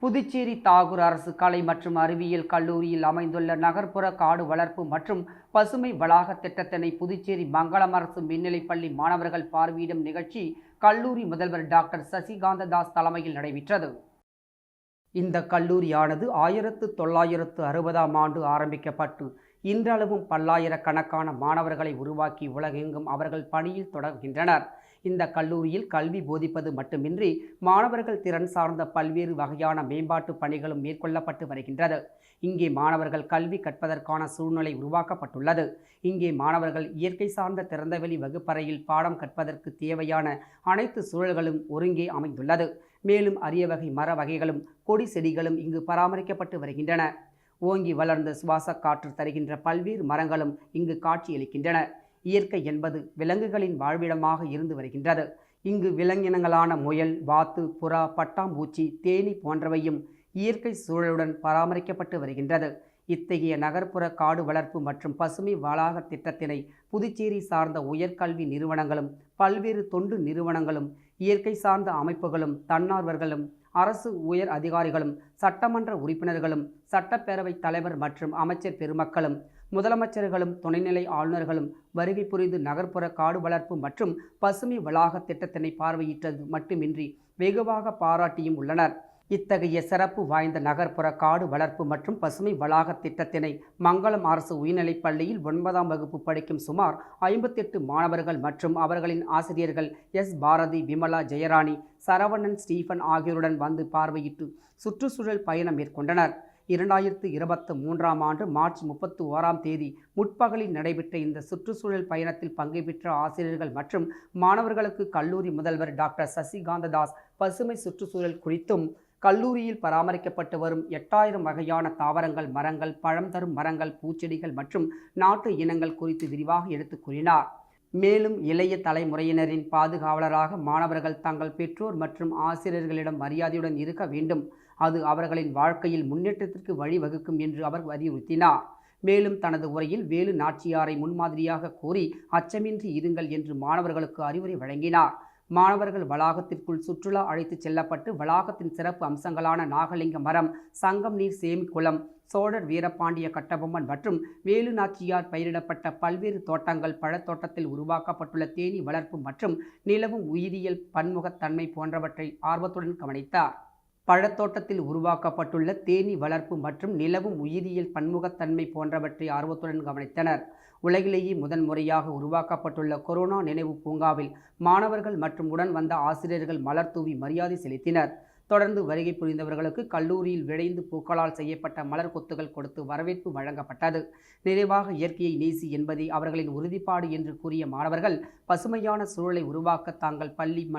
புதுச்சேரி தாகூர் அரசு கலை மற்றும் அறிவியல் கல்லூரியில் அமைந்துள்ள நகர்ப்புற காடு வளர்ப்பு மற்றும் பசுமை வளாக திட்டத்தினை புதுச்சேரி மங்களம் அரசு மேல்நிலைப்பள்ளி மாணவர்கள் பார்வையிடும் நிகழ்ச்சி கல்லூரி முதல்வர் டாக்டர் சசிகாந்த தாஸ் தலைமையில் நடைபெற்றது. இந்த கல்லூரியானது 1960ஆம் ஆண்டு ஆரம்பிக்கப்பட்டு இன்றளவும் பல்லாயிரக்கணக்கான மாணவர்களை உருவாக்கி உலகெங்கும் அவர்கள் பணியில் தொடர்கின்றனர். இந்த கல்லூரியில் கல்வி போதிப்பது மட்டுமின்றி மாணவர்கள் திறன் சார்ந்த பல்வேறு வகையான மேம்பாட்டு பணிகளும் மேற்கொள்ளப்பட்டு வருகின்றது. இங்கே மாணவர்கள் கல்வி கற்பதற்கான சூழ்நிலை உருவாக்கப்பட்டுள்ளது. இங்கே மாணவர்கள் இயற்கை சார்ந்த திறந்தவெளி வகுப்பறையில் பாடம் கற்பதற்கு தேவையான அனைத்து சூழல்களும் ஒருங்கே அமைந்துள்ளது. மேலும் அரிய வகை மர வகைகளும் கொடி செடிகளும் இங்கு பராமரிக்கப்பட்டு வருகின்றன. ஓங்கி வளர்ந்த சுவாச காற்று தருகின்ற பல்வேறு மரங்களும் இங்கு காட்சியளிக்கின்றன. இயற்கை என்பது விலங்குகளின் வாழ்விடமாக இருந்து வருகின்றது. இங்கு விலங்கினங்களான முயல், வாத்து, புறா, பட்டாம்பூச்சி, தேனீ போன்றவையும் இயற்கை சூழலுடன் பராமரிக்கப்பட்டு வருகின்றது. இத்தகைய நகர்ப்புற காடு வளர்ப்பு மற்றும் பசுமை வளாக திட்டத்தினை புதுச்சேரி சார்ந்த உயர்கல்வி நிறுவனங்களும் பல்வேறு தொண்டு நிறுவனங்களும் இயற்கை சார்ந்த அமைப்புகளும் தன்னார்வர்களும் அரசு உயர் அதிகாரிகளும் சட்டமன்ற உறுப்பினர்களும் சட்டப்பேரவை தலைவர் மற்றும் அமைச்சர் பெருமக்களும் முதலமைச்சர்களும் துணைநிலை ஆளுநர்களும் வருகை புரிந்து நகர்ப்புற காடு வளர்ப்பு மற்றும் பசுமை வளாக திட்டத்தினை பார்வையிட்டது மட்டுமின்றி வெகுவாக பாராட்டியும் உள்ளனர். இத்தகைய சிறப்பு வாய்ந்த நகர்ப்புற காடு வளர்ப்பு மற்றும் பசுமை வளாக திட்டத்தினை மங்களம் அரசு உயர்நிலைப் பள்ளியில் 9ஆம் வகுப்பு படிக்கும் சுமார் 58 மாணவர்கள் மற்றும் அவர்களின் ஆசிரியர்கள் எஸ். பாரதி, விமலா, ஜெயராணி, சரவணன், ஸ்டீபன் ஆகியோருடன் வந்து பார்வையிட்டு சுற்றுச்சூழல் பயணம் மேற்கொண்டனர். 2023ஆம் ஆண்டு மார்ச் 31ஆம் தேதி முற்பகலில் நடைபெற்ற இந்த சுற்றுச்சூழல் பயணத்தில் பங்கு பெற்ற ஆசிரியர்கள் மற்றும் மாணவர்களுக்கு கல்லூரி முதல்வர் டாக்டர் சசிகாந்த தாஸ் பசுமை சுற்றுச்சூழல் குறித்தும் கல்லூரியில் பராமரிக்கப்பட்டு வரும் 8000 வகையான தாவரங்கள், மரங்கள், பழம் தரும் மரங்கள், பூச்செடிகள் மற்றும் நாட்டு இனங்கள் குறித்து விரிவாக எடுத்துக் கூறினார். மேலும் இளைய தலைமுறையினரின் பாதுகாவலராக மாணவர்கள் தங்கள் பெற்றோர் மற்றும் ஆசிரியர்களிடம் மரியாதையுடன் இருக்க வேண்டும். அது அவர்களின் வாழ்க்கையில் முன்னேற்றத்திற்கு வழிவகுக்கும் என்று அவர் வலியுறுத்தினார். மேலும் தனது உரையில் வேலு நாச்சியாரை முன்மாதிரியாக கூறி அச்சமின்றி இருங்கள் என்று மாணவர்களுக்கு அறிவுரை வழங்கினார். மாணவர்கள் வளாகத்திற்குள் சுற்றுலா அழைத்துச் செல்லப்பட்டு வளாகத்தின் சிறப்பு அம்சங்களான நாகலிங்க மரம், சங்கம் நீர் சேமி குளம், சோழர் வீரபாண்டிய கட்டபொம்மன் மற்றும் வேலு நாச்சியார் பயிரிடப்பட்ட பல்வேறு தோட்டங்கள், பழத்தோட்டத்தில் உருவாக்கப்பட்டுள்ள தேனீ வளர்ப்பு மற்றும் நிலவும் உயிரியல் பன்முகத்தன்மை போன்றவற்றை ஆர்வத்துடன் கவனித்தார். பழத்தோட்டத்தில் உருவாக்கப்பட்டுள்ள தேனீ வளர்ப்பு மற்றும் நிலவும் உயிரியல் பன்முகத்தன்மை போன்றவற்றை ஆர்வத்துடன் கவனித்தனர். உலகிலேயே முதன்முறையாக உருவாக்கப்பட்டுள்ள கொரோனா நினைவு பூங்காவில் மாணவர்கள் மற்றும் உடன் வந்த ஆசிரியர்கள் மலர் தூவி மரியாதை செலுத்தினர். தொடர்ந்து வருகை புரிந்தவர்களுக்கு கல்லூரியில் விளைந்து பூக்களால் செய்யப்பட்ட மலர் கொத்துகள் கொடுத்து வரவேற்பு வழங்கப்பட்டது. நிறைவாக இயற்கையை நேசி என்பதே அவர்களின் உறுதிப்பாடு என்று கூறிய மாணவர்கள் பசுமையான சூழலை உருவாக்க தாங்கள் பள்ளி